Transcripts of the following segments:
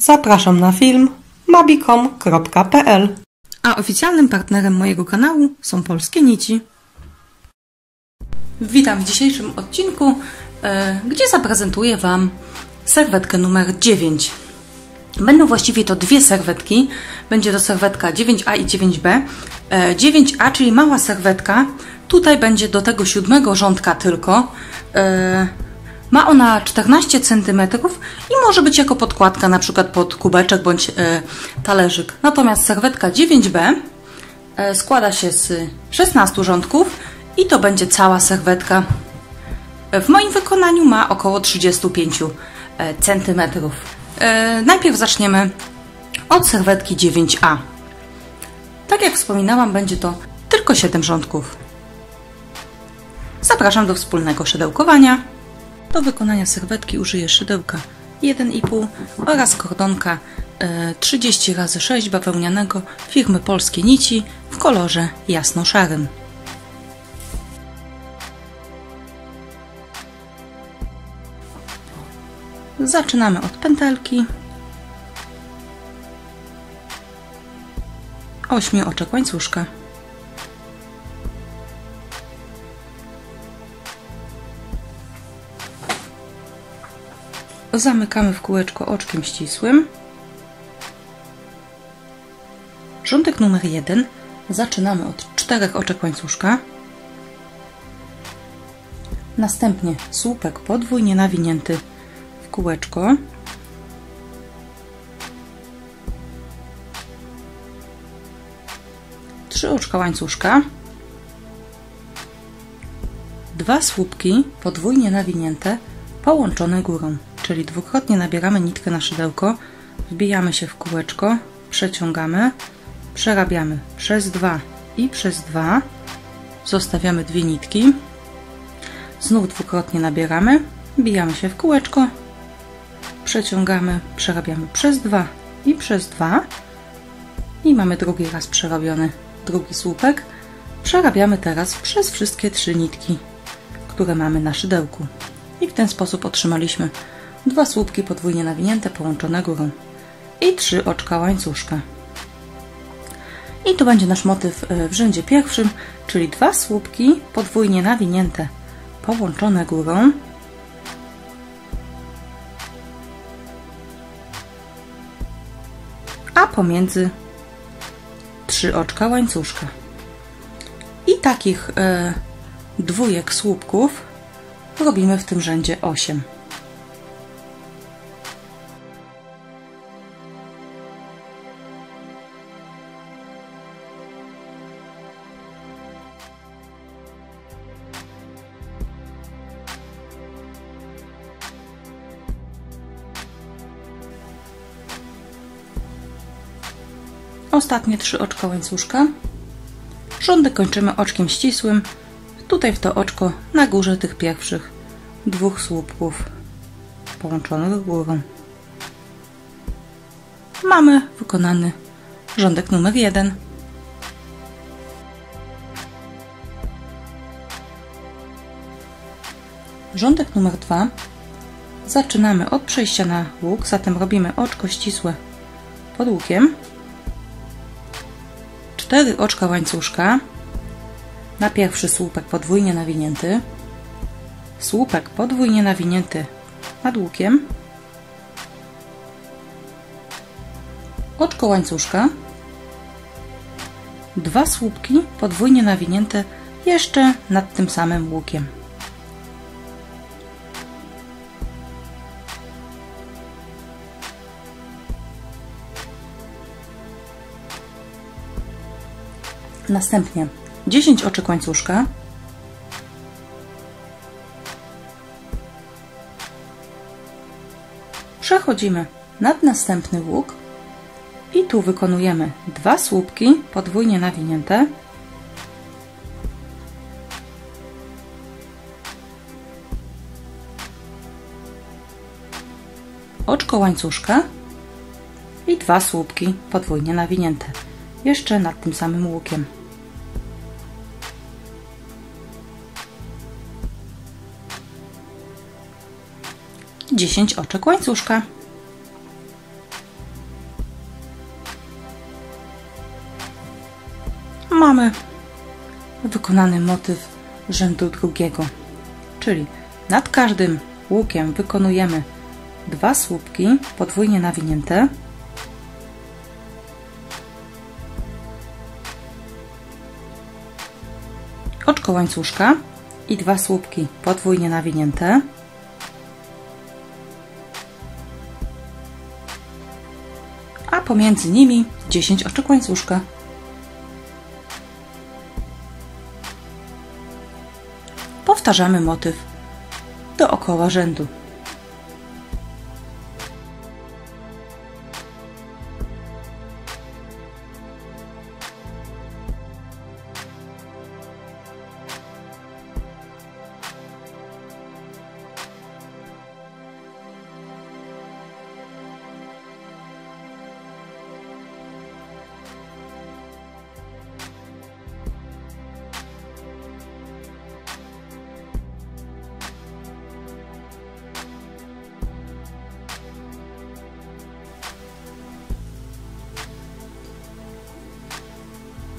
Zapraszam na film mabikom.pl. A oficjalnym partnerem mojego kanału są Polskie Nici. Witam w dzisiejszym odcinku, gdzie zaprezentuję Wam serwetkę numer 9. Będą właściwie to dwie serwetki. Będzie to serwetka 9A i 9B. 9A, czyli mała serwetka. Tutaj będzie do tego 7 rządka tylko. Ma ona 14 cm i może być jako podkładka, na przykład pod kubeczek bądź talerzyk. Natomiast serwetka 9B składa się z 16 rządków i to będzie cała serwetka. W moim wykonaniu ma około 35 cm. Najpierw zaczniemy od serwetki 9A. Tak jak wspominałam, będzie to tylko 7 rządków. Zapraszam do wspólnego szydełkowania. Do wykonania serwetki użyję szydełka 1,5 oraz kordonka 30×6 bawełnianego firmy Polskie Nici w kolorze jasno-szarym. Zaczynamy od pętelki, 8 oczek łańcuszka. Zamykamy w kółeczko oczkiem ścisłym. Rządek numer 1 zaczynamy od 4 oczek łańcuszka. Następnie słupek podwójnie nawinięty w kółeczko. Trzy oczka łańcuszka. 2 słupki podwójnie nawinięte połączone górą, czyli dwukrotnie nabieramy nitkę na szydełko, wbijamy się w kółeczko, przeciągamy, przerabiamy przez 2 i przez 2, zostawiamy 2 nitki, znów dwukrotnie nabieramy, wbijamy się w kółeczko, przeciągamy, przerabiamy przez 2 i przez 2 i mamy drugi raz przerobiony drugi słupek. Przerabiamy teraz przez wszystkie 3 nitki, które mamy na szydełku. I w ten sposób otrzymaliśmy 2 słupki podwójnie nawinięte połączone górą i 3 oczka łańcuszka. I to będzie nasz motyw w rzędzie pierwszym, czyli 2 słupki podwójnie nawinięte połączone górą, a pomiędzy 3 oczka łańcuszka. I takich dwójek słupków robimy w tym rzędzie 8. Ostatnie 3 oczka łańcuszka. Rządek kończymy oczkiem ścisłym. Tutaj w to oczko na górze tych pierwszych 2 słupków połączonych górą. Mamy wykonany rządek numer 1. Rządek numer 2 zaczynamy od przejścia na łuk, zatem robimy oczko ścisłe pod łukiem, 4 oczka łańcuszka na pierwszy słupek podwójnie nawinięty, słupek podwójnie nawinięty nad łukiem, oczko łańcuszka, 2 słupki podwójnie nawinięte jeszcze nad tym samym łukiem. Następnie 10 oczek łańcuszka, przechodzimy nad następny łuk i tu wykonujemy 2 słupki podwójnie nawinięte, oczko łańcuszka i 2 słupki podwójnie nawinięte jeszcze nad tym samym łukiem. 10 oczek łańcuszka. mamy wykonany motyw rzędu drugiego, czyli nad każdym łukiem wykonujemy 2 słupki podwójnie nawinięte, oczko łańcuszka i 2 słupki podwójnie nawinięte, a pomiędzy nimi 10 oczek łańcuszka. Powtarzamy motyw dookoła rzędu.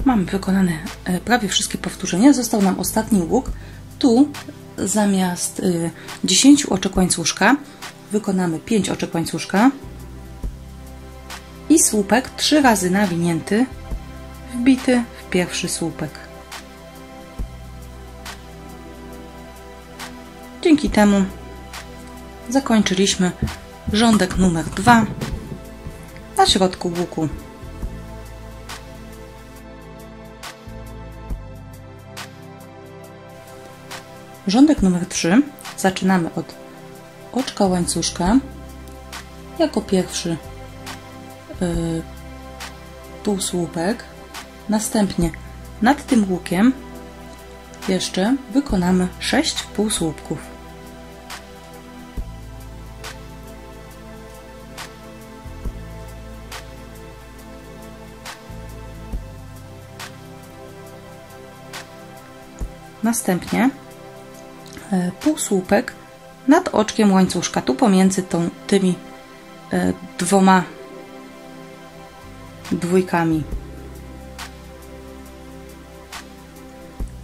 Mamy wykonane prawie wszystkie powtórzenia. Został nam ostatni łuk. Tu zamiast 10 oczek łańcuszka wykonamy 5 oczek łańcuszka i słupek 3 razy nawinięty, wbity w pierwszy słupek. Dzięki temu zakończyliśmy rządek numer 2 na środku łuku. Rządek numer 3 zaczynamy od oczka łańcuszka jako pierwszy półsłupek. Następnie nad tym łukiem jeszcze wykonamy 6 półsłupków. Następnie półsłupek nad oczkiem łańcuszka, tu pomiędzy tymi 2 dwójkami.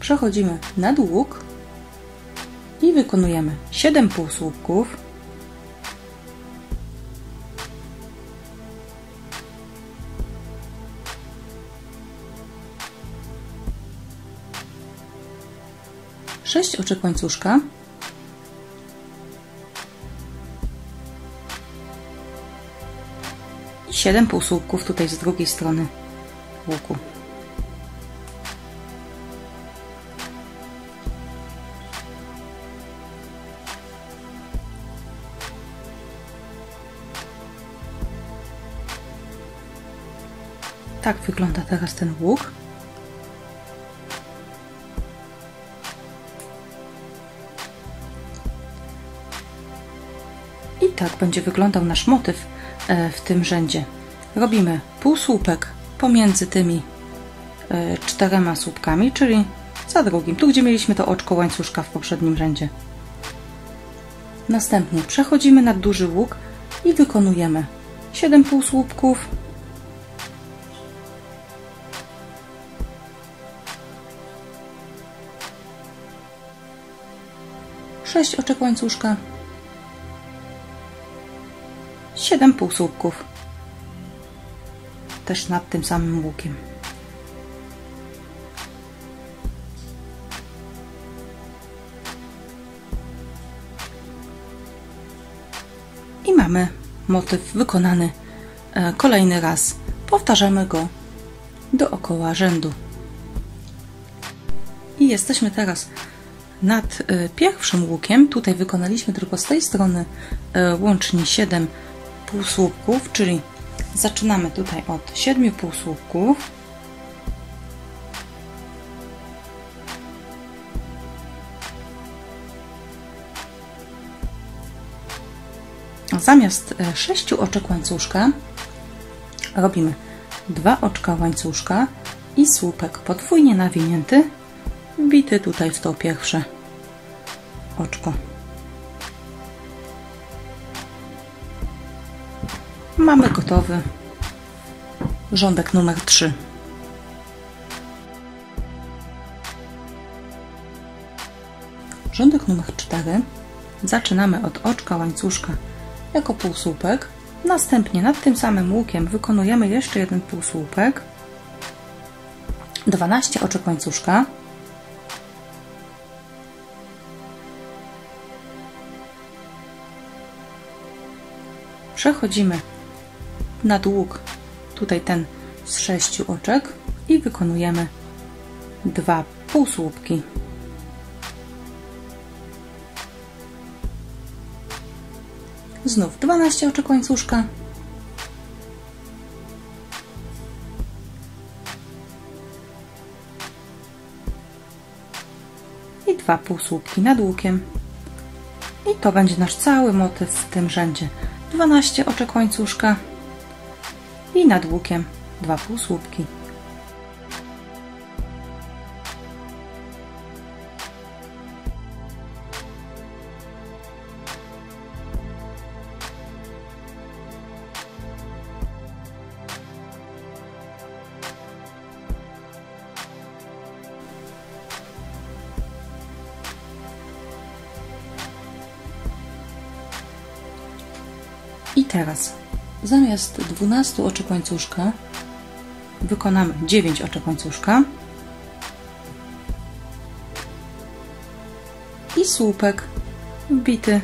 Przechodzimy nad łuk i wykonujemy 7 półsłupków. Sześć oczek łańcuszka i 7 półsłupków tutaj z drugiej strony łuku. Tak wygląda teraz ten łuk. I tak będzie wyglądał nasz motyw w tym rzędzie. Robimy półsłupek pomiędzy tymi 4 słupkami, czyli za drugim, tu gdzie mieliśmy to oczko łańcuszka w poprzednim rzędzie. Następnie przechodzimy nad duży łuk i wykonujemy 7 półsłupków, sześć oczek łańcuszka, 7 półsłupków, też nad tym samym łukiem. I mamy motyw wykonany kolejny raz. Powtarzamy go dookoła rzędu. I jesteśmy teraz nad pierwszym łukiem. Tutaj wykonaliśmy tylko z tej strony łącznie 7 półsłupków, czyli zaczynamy tutaj od 7 półsłupków. Zamiast 6 oczek łańcuszka robimy 2 oczka łańcuszka i słupek podwójnie nawinięty, wbity tutaj w to pierwsze oczko. Mamy gotowy rządek numer 3. Rządek numer 4. Zaczynamy od oczka łańcuszka jako półsłupek. Następnie nad tym samym łukiem wykonujemy jeszcze jeden półsłupek. 12 oczek łańcuszka. Przechodzimy nad łuk, tutaj ten z 6 oczek i wykonujemy 2 półsłupki. Znów 12 oczek łańcuszka. I 2 półsłupki nad łukiem. I to będzie nasz cały motyw w tym rzędzie. 12 oczek łańcuszka i nad łukiem 2 półsłupki. I teraz zamiast 12 oczek łańcuszka wykonamy 9 oczek łańcuszka i słupek wbity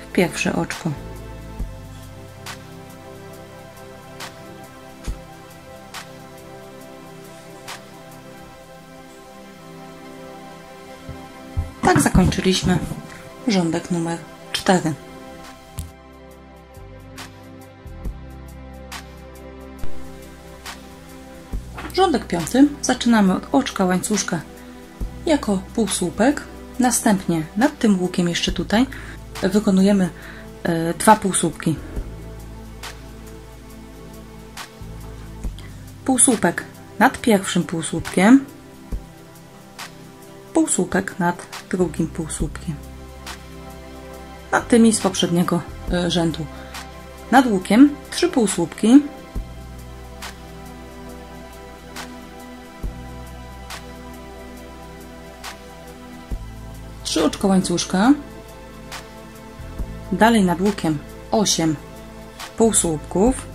w pierwsze oczko. Tak zakończyliśmy rządek numer 4. Rządek 5. Zaczynamy od oczka łańcuszka jako półsłupek. Następnie nad tym łukiem jeszcze tutaj wykonujemy 2 półsłupki. Półsłupek nad pierwszym półsłupkiem, półsłupek nad drugim półsłupkiem. Nad tymi z poprzedniego rzędu. Nad łukiem 3 półsłupki. Oczko łańcuszka, dalej nad łukiem 8 półsłupków,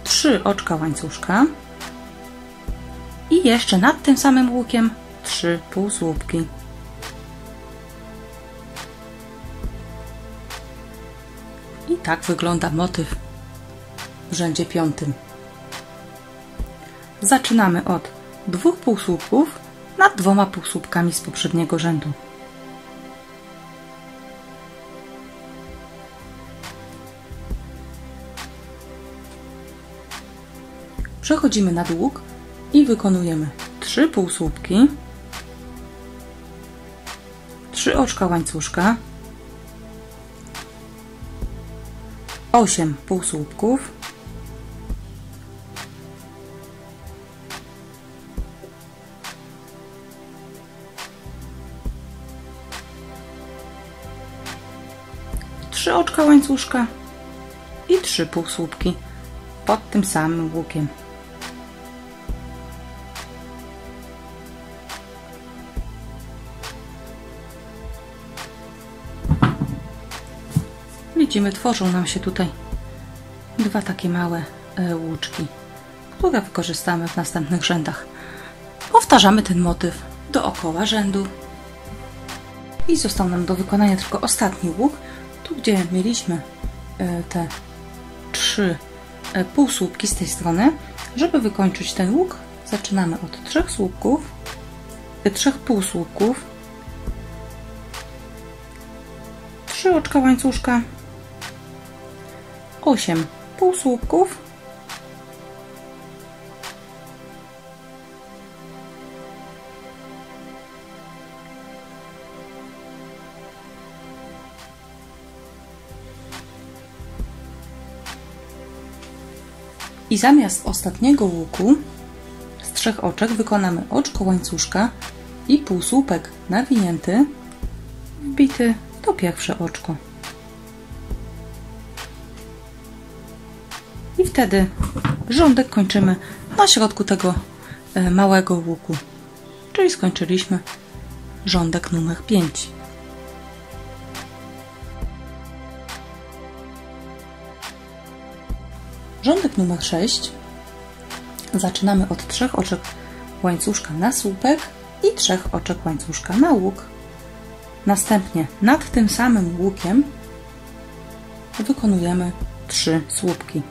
trzy oczka łańcuszka i jeszcze nad tym samym łukiem 3 półsłupki. I tak wygląda motyw w rzędzie 5. Zaczynamy od 2 półsłupków nad 2 półsłupkami z poprzedniego rzędu. Przechodzimy nad łuk i wykonujemy 3 półsłupki, 3 oczka łańcuszka, 8 półsłupków, trzy oczka łańcuszka i 3 półsłupki pod tym samym łukiem. Widzimy, tworzą nam się tutaj 2 takie małe łuczki, które wykorzystamy w następnych rzędach. Powtarzamy ten motyw dookoła rzędu. I został nam do wykonania tylko ostatni łuk, tu gdzie mieliśmy te 3 półsłupki z tej strony. Żeby wykończyć ten łuk, zaczynamy od 3 słupków, 3 półsłupków, 3 oczka łańcuszka, 8 półsłupków, i zamiast ostatniego łuku z 3 oczek wykonamy oczko łańcuszka i półsłupek nawinięty wbity to pierwsze oczko. I wtedy rządek kończymy na środku tego małego łuku. Czyli skończyliśmy rządek numer 5. Rządek numer 6 zaczynamy od 3 oczek łańcuszka na słupek i 3 oczek łańcuszka na łuk. Następnie nad tym samym łukiem wykonujemy 3 słupki.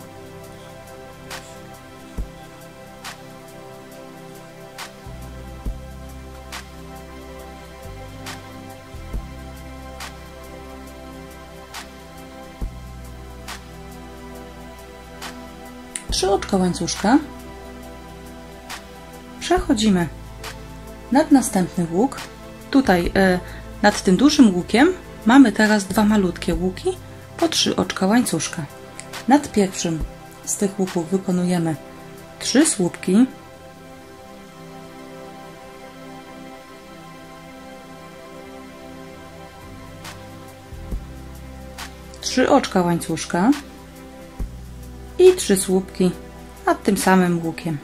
Trzy oczka łańcuszka, przechodzimy nad następny łuk. Tutaj nad tym dużym łukiem mamy teraz 2 malutkie łuki po 3 oczka łańcuszka. Nad pierwszym z tych łuków wykonujemy 3 słupki. Trzy oczka łańcuszka i 3 słupki nad tym samym łukiem.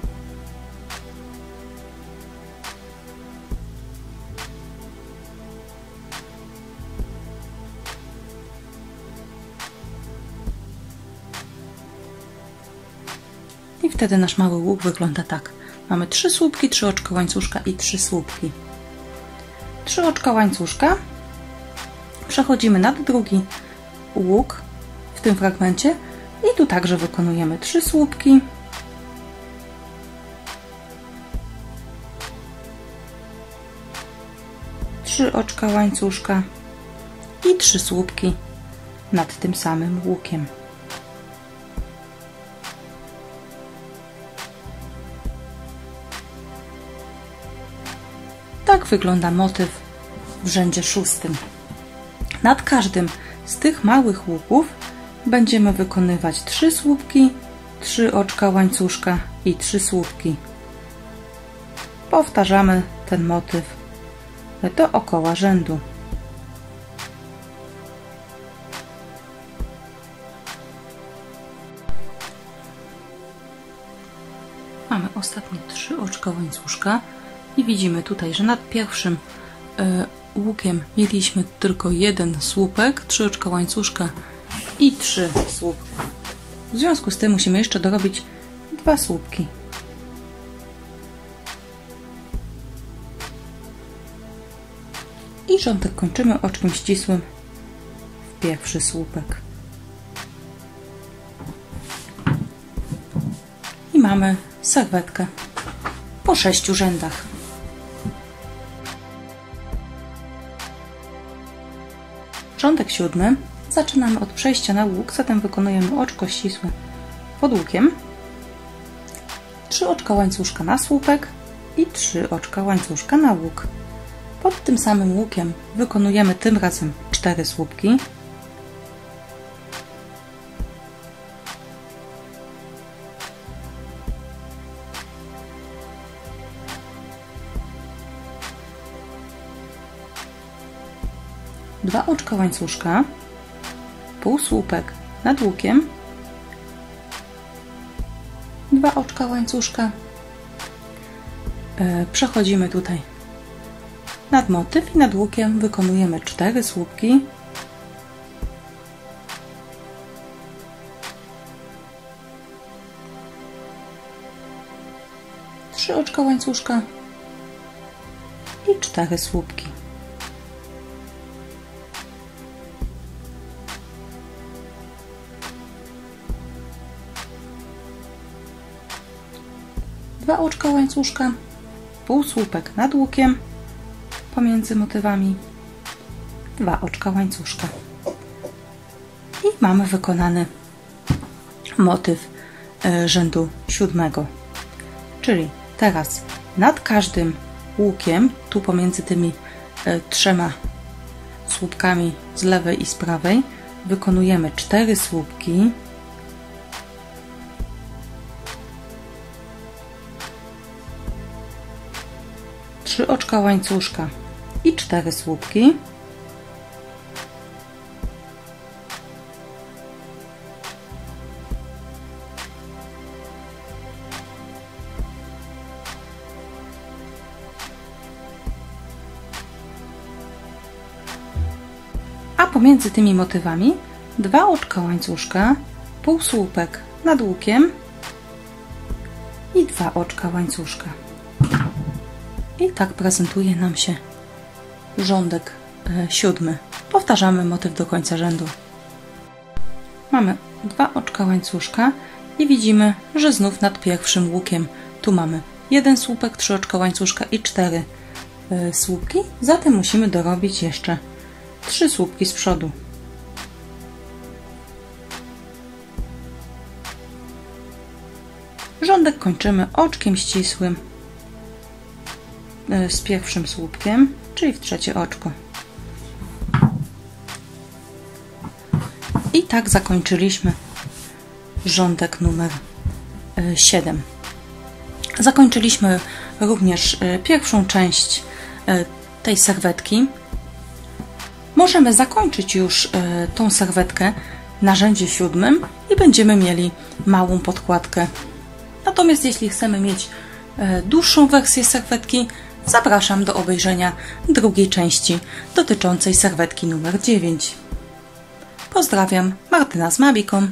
I wtedy nasz mały łuk wygląda tak. Mamy 3 słupki, 3 oczka łańcuszka i 3 słupki. 3 oczka łańcuszka. Przechodzimy nad drugi łuk w tym fragmencie i tu także wykonujemy 3 słupki. Trzy oczka łańcuszka i 3 słupki nad tym samym łukiem. Tak wygląda motyw w rzędzie 6. Nad każdym z tych małych łuków będziemy wykonywać 3 słupki, 3 oczka łańcuszka i 3 słupki. Powtarzamy ten motyw dookoła rzędu. Mamy ostatnie 3 oczka łańcuszka i widzimy tutaj, że nad pierwszym łukiem mieliśmy tylko 1 słupek, 3 oczka łańcuszka i 3 słupki. W związku z tym musimy jeszcze dorobić 2 słupki. I rządek kończymy oczkiem ścisłym w pierwszy słupek. I mamy serwetkę po 6 rzędach. Rządek 7 zaczynamy od przejścia na łuk, zatem wykonujemy oczko ścisłe pod łukiem, 3 oczka łańcuszka na słupek i 3 oczka łańcuszka na łuk. Pod tym samym łukiem wykonujemy tym razem 4 słupki. Dwa oczka łańcuszka, półsłupek nad łukiem, 2 oczka łańcuszka, przechodzimy tutaj nad motyw i nad łukiem wykonujemy 4 słupki, trzy oczka łańcuszka i 4 słupki. Dwa oczka łańcuszka, półsłupek nad łukiem pomiędzy motywami, 2 oczka łańcuszka. I mamy wykonany motyw rzędu 7. Czyli teraz nad każdym łukiem, tu pomiędzy tymi 3 słupkami z lewej i z prawej, wykonujemy 4 słupki. Trzy oczka łańcuszka i 4 słupki. pomiędzy tymi motywami 2 oczka łańcuszka, półsłupek nad łukiem i 2 oczka łańcuszka. I tak prezentuje nam się rządek 7. Powtarzamy motyw do końca rzędu. Mamy 2 oczka łańcuszka i widzimy, że znów nad pierwszym łukiem tu mamy 1 słupek, 3 oczka łańcuszka i 4 słupki. Zatem musimy dorobić jeszcze 3 słupki z przodu. Rządek kończymy oczkiem ścisłym z pierwszym słupkiem, czyli w trzecie oczko. I tak zakończyliśmy rządek numer 7. Zakończyliśmy również pierwszą część tej serwetki. Możemy zakończyć już tą serwetkę na rzędzie 7 i będziemy mieli małą podkładkę. Natomiast jeśli chcemy mieć dłuższą wersję serwetki, zapraszam do obejrzenia drugiej części dotyczącej serwetki numer 9. Pozdrawiam, Martyna z Mabiką.